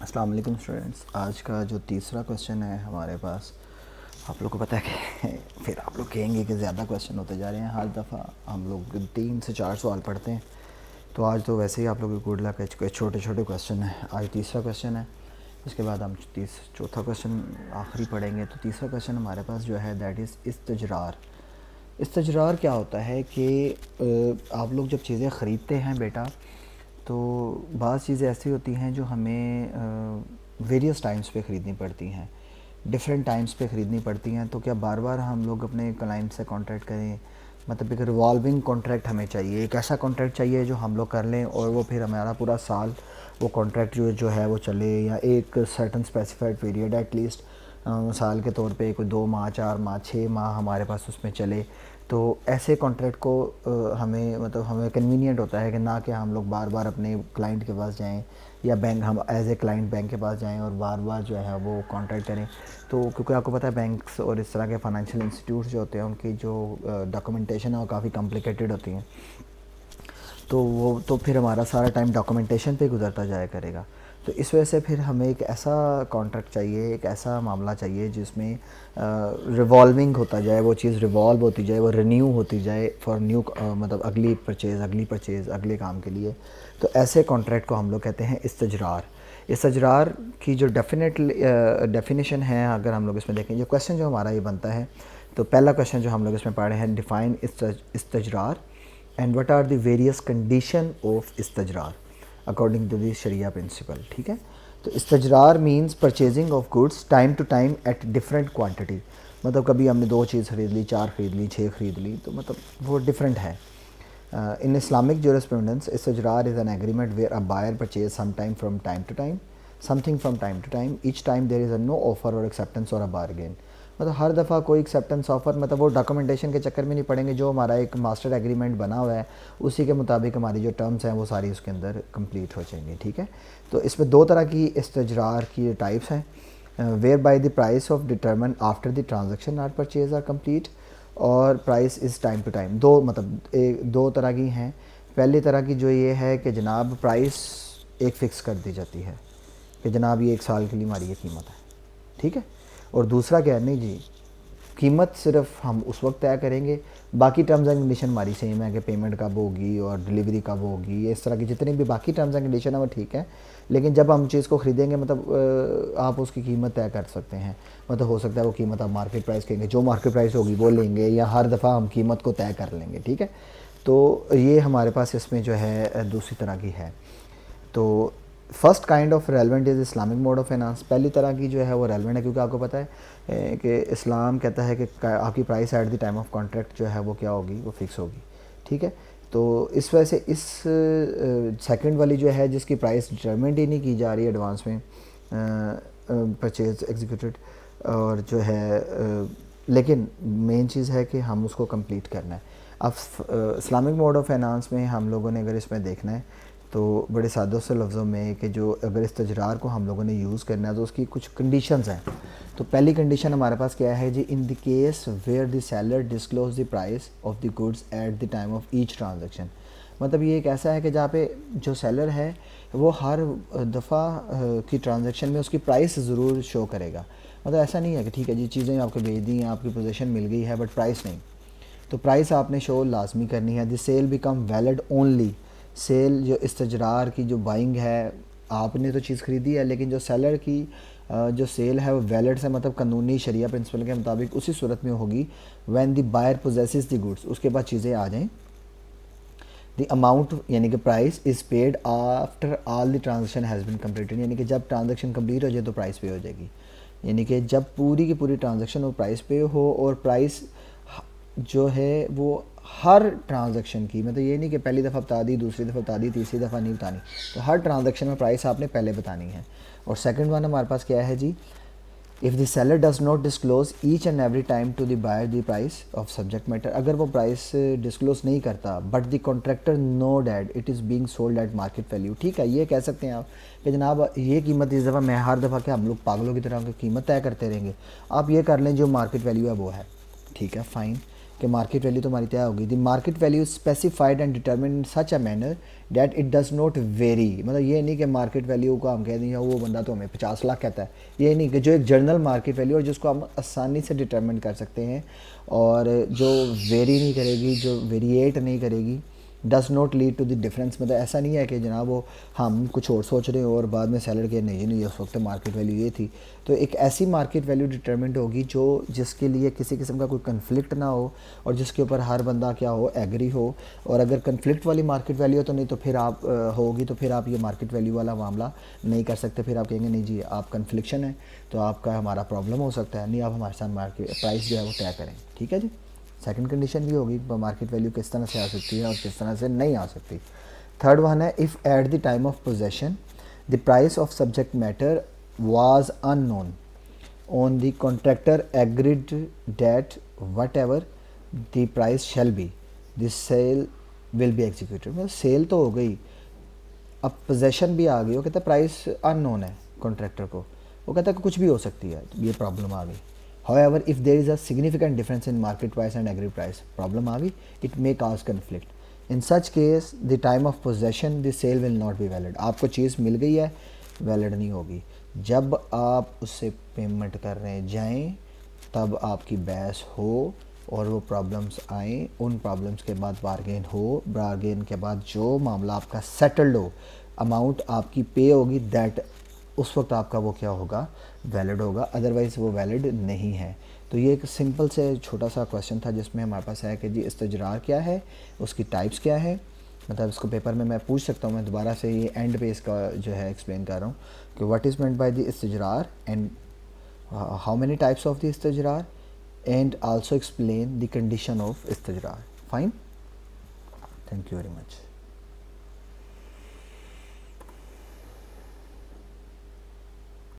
अस्सलाम वालेकुम स्टूडेंट्स। आज का जो तीसरा क्वेश्चन है हमारे पास, आप लोग को पता है कि फिर आप लोग कहेंगे कि ज़्यादा क्वेश्चन होते जा रहे हैं। हर दफ़ा हम लोग 3 से 4 सवाल पढ़ते हैं, तो आज तो वैसे ही आप लोग की गुड लक है, छोटे छोटे क्वेश्चन है। आज तीसरा क्वेश्चन है, इसके बाद हम चौथा क्वेश्चन आखिरी पढ़ेंगे। तो तीसरा क्वेश्चन हमारे पास जो है दैट इज़ इस्तजरार। इस्तजरार क्या होता है कि आप लोग जब चीज़ें ख़रीदते हैं बेटा, तो बाज़ चीज़ें ऐसी होती हैं जो हमें वेरियस टाइम्स पे ख़रीदनी पड़ती हैं, डिफरेंट टाइम्स पे ख़रीदनी पड़ती हैं। तो क्या बार बार हम लोग अपने क्लाइंट से कॉन्ट्रैक्ट करें? मतलब एक रिवॉल्विंग कॉन्ट्रैक्ट हमें चाहिए, एक ऐसा कॉन्ट्रैक्ट चाहिए जो हम लोग कर लें और वो फिर हमारा पूरा साल वो कॉन्ट्रैक्ट जो है वो चले, या एक सर्टन स्पेसिफाइड पीरियड एटलीस्ट साल के तौर पे कोई 2 माह 4 माह 6 माह हमारे पास उसमें चले। तो ऐसे कॉन्ट्रैक्ट को हमें मतलब हमें कन्वीनियंट होता है कि ना कि हम लोग बार बार अपने क्लाइंट के पास जाएं, या बैंक हम एज ए क्लाइंट बैंक के पास जाएं और बार बार जो है वो कॉन्ट्रैक्ट करें। तो क्योंकि आपको पता है बैंक्स और इस तरह के फाइनेंशियल इंस्टीट्यूट्स जो होते हैं उनकी जो डॉक्यूमेंटेशन है वो काफ़ी कॉम्प्लिकेटेड होती हैं। तो वो तो फिर हमारा सारा टाइम डॉक्यूमेंटेशन पे गुजरता जाया करेगा। तो इस वजह से फिर हमें एक ऐसा कॉन्ट्रैक्ट चाहिए, एक ऐसा मामला चाहिए जिसमें रिवॉल्विंग होता जाए, वो चीज़ रिवॉल्व होती जाए, वो रिन्यू होती जाए फॉर न्यू मतलब अगली परचेज़ अगले काम के लिए। तो ऐसे कॉन्ट्रैक्ट को हम लोग कहते हैं इस्तजरार। इस्तजरार की जो डेफिनेशन है, अगर हम लोग इसमें देखें, जो क्वेश्चन जो हमारा ये बनता है, तो पहला क्वेश्चन जो हम लोग इसमें पढ़े हैं, डिफ़ाइन इस्तजरार and what are the various condition of इस्तजरार अकॉर्डिंग टू द शरिया प्रिंसिपल। ठीक है, तो इस्तजरार means purchasing of goods time to time at different quantity. मतलब कभी हमने 2 चीज़ ख़रीद ली, 4 ख़रीद ली, 6 ख़रीद ली, तो मतलब वो डिफरेंट है। इन इस्लामिक jurisprudence, इस्तजरार is an agreement where a buyer purchase some time from time to time something from time to time each time there is a no offer और एक्सेप्टेंस और अ बारगेन। मतलब हर दफ़ा कोई acceptance offer, मतलब वो documentation के चक्कर में नहीं पड़ेंगे, जो हमारा एक मास्टर एग्रीमेंट बना हुआ है उसी के मुताबिक हमारी जो टर्म्स हैं वो सारी उसके अंदर कंप्लीट हो जाएंगी। ठीक है, तो इसमें 2 तरह की इस्तजरार की टाइप्स हैं। Whereby the price of determine after the transaction or purchase are complete, और price is time to time. दो मतलब 2 तरह की हैं। पहली तरह की जो ये है कि जनाब प्राइस एक फ़िक्स कर दी जाती है कि जनाब ये 1 साल के लिए हमारी ये कीमत है। ठीक है, और दूसरा क्या है, नहीं जी, कीमत सिर्फ हम उस वक्त तय करेंगे, बाकी टर्म्स एंड कंडीशन हमारी सेम है कि पेमेंट कब होगी और डिलीवरी कब होगी, इस तरह की जितने भी बाकी टर्म्स एंड कंडीशन है वो ठीक है। लेकिन जब हम चीज़ को ख़रीदेंगे, मतलब आप उसकी कीमत तय कर सकते हैं। मतलब हो सकता है वो कीमत आप मार्केट प्राइस कहेंगे, जो मार्केट प्राइस होगी वो लेंगे, या हर दफ़ा हम कीमत को तय कर लेंगे। ठीक है, तो ये हमारे पास इसमें जो है दूसरी तरह की है। तो first kind of relevant is Islamic mode of finance. पहली तरह की जो है वो रेलेवेंट है, क्योंकि आपको पता है कि इस्लाम कहता है कि आपकी price at the time of contract जो है वो क्या होगी, वो फिक्स होगी। ठीक है, तो इस वजह से इस सेकंड वाली जो है जिसकी प्राइस डिटरमिनेट ही नहीं की जा रही है एडवांस में, परचेज एग्जीक्यूटेड, और जो है लेकिन मेन चीज़ है कि हम उसको कंप्लीट करना है। अब इस्लामिक मोड ऑफ फाइनेंस में हम लोगों ने अगर इसमें देखना है तो बड़े सादों से लफ्ज़ों में कि जो अगर इस्तजरार को हम लोगों ने यूज़ करना है तो उसकी कुछ कंडीशंस हैं। तो पहली कंडीशन हमारे पास क्या है जी, in the case where the seller disclose the price of the goods at the time of each transaction. मतलब ये एक ऐसा है कि जहाँ पे जो सेलर है वो हर दफ़ा की ट्रांजेक्शन में उसकी प्राइस ज़रूर शो करेगा। मतलब ऐसा नहीं है कि ठीक है जी चीज़ें आपको भेज दी हैं, आपकी पोजीशन मिल गई है, बट प्राइस नहीं। तो प्राइस आपने शो लाजमी करनी है। The sale become valid only, sale जो इस्तजरार की जो बाइंग है, आपने तो चीज़ ख़रीदी है, लेकिन जो सेलर की जो सेल है वो वैलिड से मतलब कानूनी शरिया प्रिंसिपल के मुताबिक उसी सूरत में होगी when the buyer possesses the goods, उसके बाद चीज़ें आ जाएं। द अमाउंट यानी कि price is paid after all the transaction has been completed, यानी कि जब ट्रांजेक्शन कंप्लीट हो जाए तो प्राइस पे हो जाएगी। यानी कि जब पूरी की पूरी ट्रांजेक्शन वो प्राइस पे हो, और प्राइस जो है वो हर ट्रांजेक्शन की, मतलब ये नहीं कि पहली दफ़ा बता दी, दूसरी दफ़ा बता दी, तीसरी दफ़ा नहीं बतानी, तो हर ट्रांजेक्शन में प्राइस आपने पहले बतानी है। और सेकंड वन हमारे पास क्या है जी, if the seller does not disclose each and every time to the buyer the price of subject matter, अगर वो प्राइस डिस्क्लोज नहीं करता but the contractor know that it is being sold at market value. ठीक है, ये कह सकते हैं आप कि जनाब ये कीमत इस दफ़ा, मैं हर दफ़ा क्या हम लोग पागलों की तरह की कीमत तय करते रहेंगे, आप ये कर लें जो मार्केट वैल्यू है वो है। ठीक है, फ़ाइन। कि मार्केट वैल्यू तुम्हारी क्या होगी, the market value specified and determine in such a manner that it does not very. मतलब ये नहीं कि मार्केट वैल्यू को हम कह दें वो बंदा तो हमें 50 लाख कहता है, ये नहीं कि जो एक जनरल मार्केट वैल्यू और जिसको हम आसानी से डिटर्मिन कर सकते हैं और जो वेरी नहीं करेगी, जो वेरिएट नहीं करेगी, does not lead to the difference. मतलब ऐसा नहीं है कि जनाब वो हम कुछ और सोच रहे हो और बाद में सेलर के नहीं नहीं उस वक्त मार्केट वैल्यू ये थी। तो एक ऐसी मार्केट वैल्यू डिटरमिंड होगी जो जिसके लिए किसी किस्म का कोई कन्फ्लिक्ट ना हो और जिसके ऊपर हर बंदा क्या हो, एग्री हो। और अगर कन्फ्लिक्ट वाली मार्केट वैल्यू है तो नहीं तो फिर आप होगी तो फिर आप ये मार्केट वैल्यू वाला मामला नहीं कर सकते। फिर आप कहेंगे नहीं जी आप कन्फ्लिक्शन है तो आपका हमारा प्रॉब्लम हो सकता है, नहीं आप हमारे साथ मार्केट प्राइस जो है वो तय करें। ठीक है जी। सेकंड कंडीशन भी होगी मार्केट वैल्यू किस तरह से आ सकती है और किस तरह से नहीं आ सकती। थर्ड वन है if at the time of possession the price of subject matter was unknown on the contractor agreed that whatever the price shall be this sale will be executed. मतलब sale तो हो गई, अब possession भी आ गई, वो कहता है प्राइस अननोन है कॉन्ट्रैक्टर को, वो कहता है कि कुछ भी हो सकती है, ये प्रॉब्लम आ गई। However, if there is a significant difference in market price and agreed price, problem आ गई, it may cause conflict. In such case, the time of possession, the sale will not be valid. आपको चीज़ मिल गई है, valid नहीं होगी। जब आप उससे payment कर रहे जाएं तब आपकी बहस हो और वो प्रॉब्लम्स आएँ, उन प्रॉब्लम्स के बाद बारगेन हो, बारगेन के बाद जो मामला आपका सेटल्ड हो, अमाउंट आपकी पे होगी, दैट उस वक्त आपका वो क्या होगा, वैलिड होगा, अदरवाइज़ वो वैलिड नहीं है। तो ये एक सिंपल से छोटा सा क्वेश्चन था जिसमें हमारे पास है कि जी इस्तजरार क्या है, उसकी टाइप्स क्या है। मतलब इसको पेपर में मैं पूछ सकता हूँ, मैं दोबारा से ये एंड पे इसका जो है एक्सप्लेन कर रहा हूँ कि what is meant by the इस्तजरार and how many types of the इस्तजरार and also explain the condition of इस्तजरार। Fine, thank you very much.